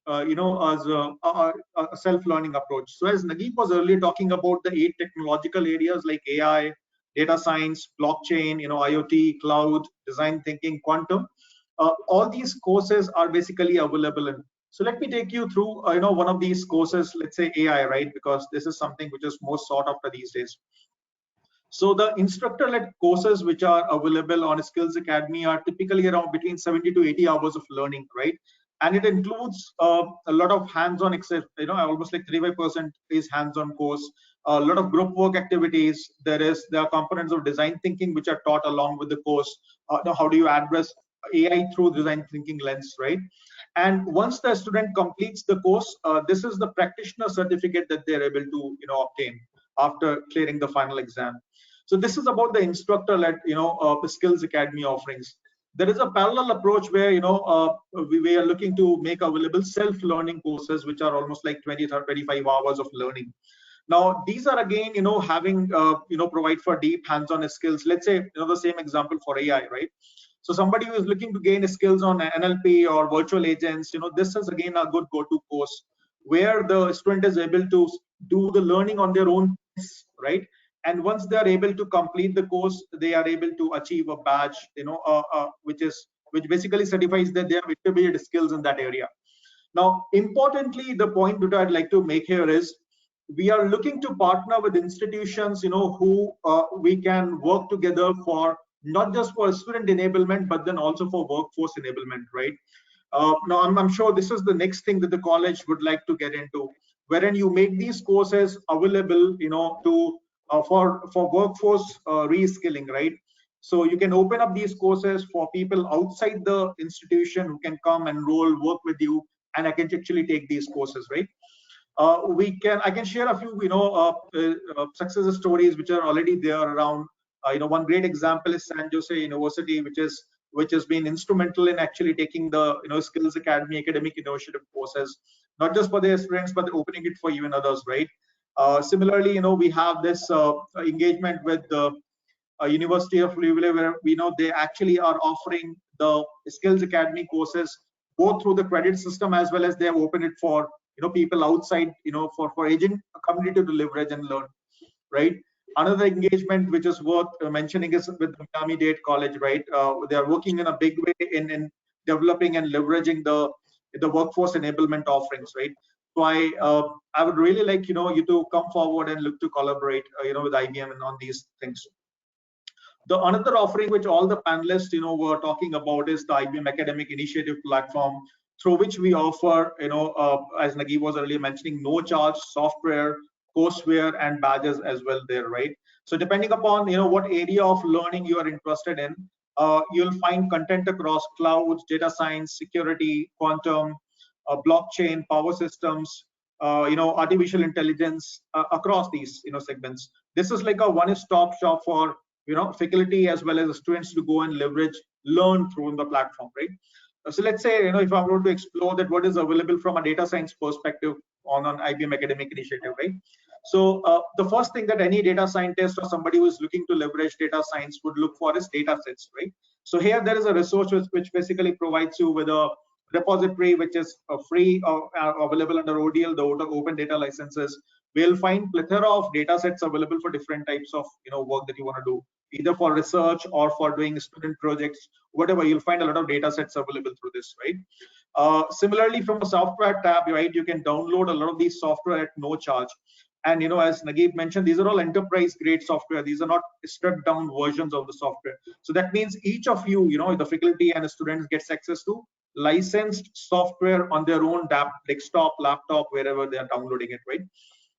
as a self-learning approach. So as Naguib was earlier talking about the 8 technological areas like AI, data science, blockchain, IoT, cloud, design thinking, quantum, all these courses are basically available in. So let me take you through one of these courses, let's say AI, right? Because this is something which is most sought after these days. So the instructor-led courses which are available on Skills Academy are typically around between 70 to 80 hours of learning, right? And it includes a lot of hands-on, almost like 35% is hands-on course, a lot of group work activities. There are components of design thinking which are taught along with the course. How do you address AI through design thinking lens, right? And once the student completes the course, this is the practitioner certificate that they're able to obtain after clearing the final exam. So this is about the instructor-led Skills Academy offerings. There is a parallel approach where we are looking to make available self-learning courses which are almost like 20 or 25 hours of learning. Now these are again having provide for deep hands-on skills. Let's say the same example for AI, right? So somebody who is looking to gain skills on NLP or virtual agents, this is again a good go-to course where the student is able to do the learning on their own, right? And once they are able to complete the course, they are able to achieve a badge, which basically certifies that they have intermediate skills in that area. Now, importantly, the point that I'd like to make here is we are looking to partner with institutions, who we can work together for not just for student enablement, but then also for workforce enablement, right? Now, I'm sure this is the next thing that the college would like to get into, wherein you make these courses available, to for workforce reskilling, right? So you can open up these courses for people outside the institution who can come, enroll, work with you, and I can actually take these courses, right? I can share a few, success stories which are already there around. One great example is San Jose University, which has been instrumental in actually taking the Skills Academy Academic Initiative courses, not just for their students, but opening it for even others, right? Similarly, we have this engagement with University of Louisville, where we know they actually are offering the Skills Academy courses both through the credit system as well as they have opened it for people outside, for agent community to leverage and learn, right? Another engagement which is worth mentioning is with Miami-Dade College, right? They are working in a big way in developing and leveraging the workforce enablement offerings, right? So I would really like you to come forward and look to collaborate with IBM and on these things. The another offering which all the panelists were talking about is the IBM Academic Initiative platform, through which we offer as Naguib was earlier mentioning, no charge software, courseware and badges as well there, right? So depending upon what area of learning you are interested in, you'll find content across clouds, data science, security, quantum, blockchain, power systems, artificial intelligence across these segments. This is like a one-stop shop for faculty as well as the students to go and learn through the platform, right? So let's say if I were to explore that what is available from a data science perspective on an IBM Academic Initiative, right? So the first thing that any data scientist or somebody who is looking to leverage data science would look for is data sets, right? So here there is a resource which basically provides you with a repository which is free or available under ODL, the open data licenses. We'll find plethora of data sets available for different types of work that you want to do, either for research or for doing student projects, whatever. You'll find a lot of data sets available through this, right? Similarly, from a software tab, right, you can download a lot of these software at no charge. And as Naguib mentioned, these are all enterprise grade software. These are not stripped down versions of the software. So that means each of you, the faculty and the students gets access to licensed software on their own desktop, laptop, wherever they are downloading it, right?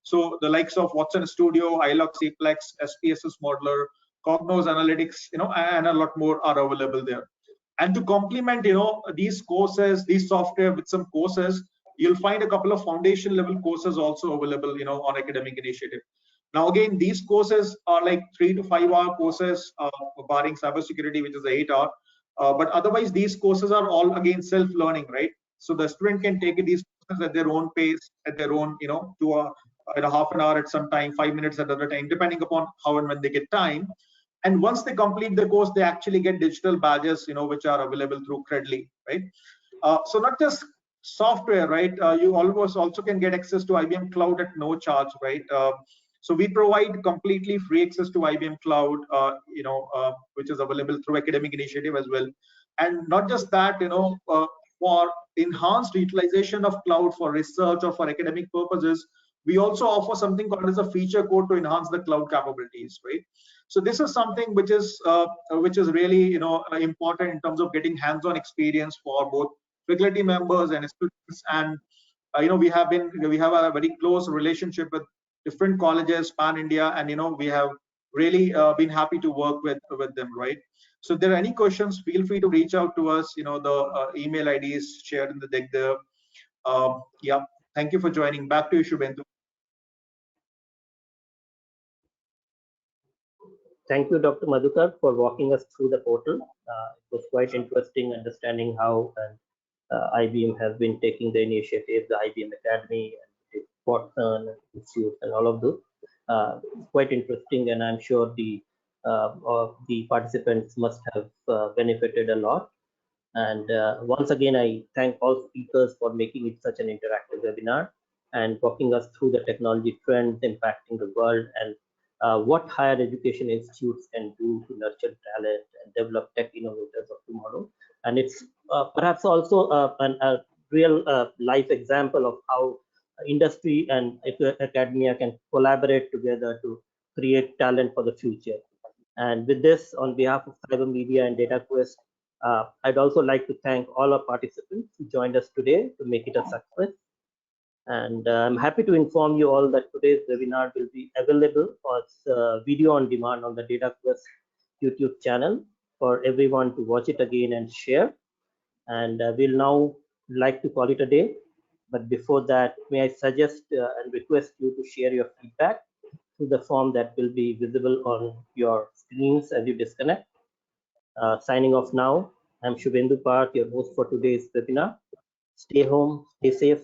So the likes of Watson Studio, iLog, Cplex, SPSS Modeler, Cognos Analytics, and a lot more are available there. And to complement, these courses, these software with some courses, you'll find a couple of foundation level courses also available, on Academic Initiative. Now, again, these courses are like 3 to 5 hour courses, barring cybersecurity, which is 8 hour. But otherwise, these courses are all again self-learning, right? So the student can take these courses at their own pace, at their own, at a half an hour at some time, 5 minutes at other time, depending upon how and when they get time. And once they complete the course, they actually get digital badges, which are available through Credly, right? So not just software, right? You almost also can get access to IBM Cloud at no charge, right? So we provide completely free access to IBM Cloud, which is available through Academic Initiative as well. And not just that, for enhanced utilization of cloud for research or for academic purposes, we also offer something called as a feature code to enhance the cloud capabilities, right? So this is something which is really important in terms of getting hands-on experience for both faculty members and students. And we have a very close relationship with different colleges pan India, and we have really been happy to work with them, right? So if there are any questions, feel free to reach out to us. The email ID is shared in the deck there. Yeah, thank you for joining. Back to you, Shubhendu. Thank you, Dr. Madhukar, for walking us through the portal. It was quite interesting understanding how IBM has been taking the initiative, the IBM Academy, and Watson, Institute, and all of those. Quite interesting, and I'm sure the participants must have benefited a lot. And once again, I thank all speakers for making it such an interactive webinar and walking us through the technology trends impacting the world and what higher education institutes can do to nurture talent and develop tech innovators of tomorrow. And it's perhaps also a real life example of how industry and academia can collaborate together to create talent for the future. And with this, on behalf of Cyber Media and DataQuest, I'd also like to thank all our participants who joined us today to make it a success. And I'm happy to inform you all that today's webinar will be available as video on demand on the DataQuest YouTube channel for everyone to watch it again and share. And we'll now like to call it a day. But before that, may I suggest and request you to share your feedback through the form that will be visible on your screens as you disconnect. Signing off now, I'm Shubhendu Park, your host for today's webinar. Stay home, stay safe,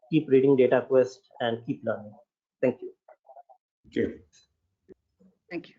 keep reading DataQuest, and keep learning. Thank you. Thank you. Thank you.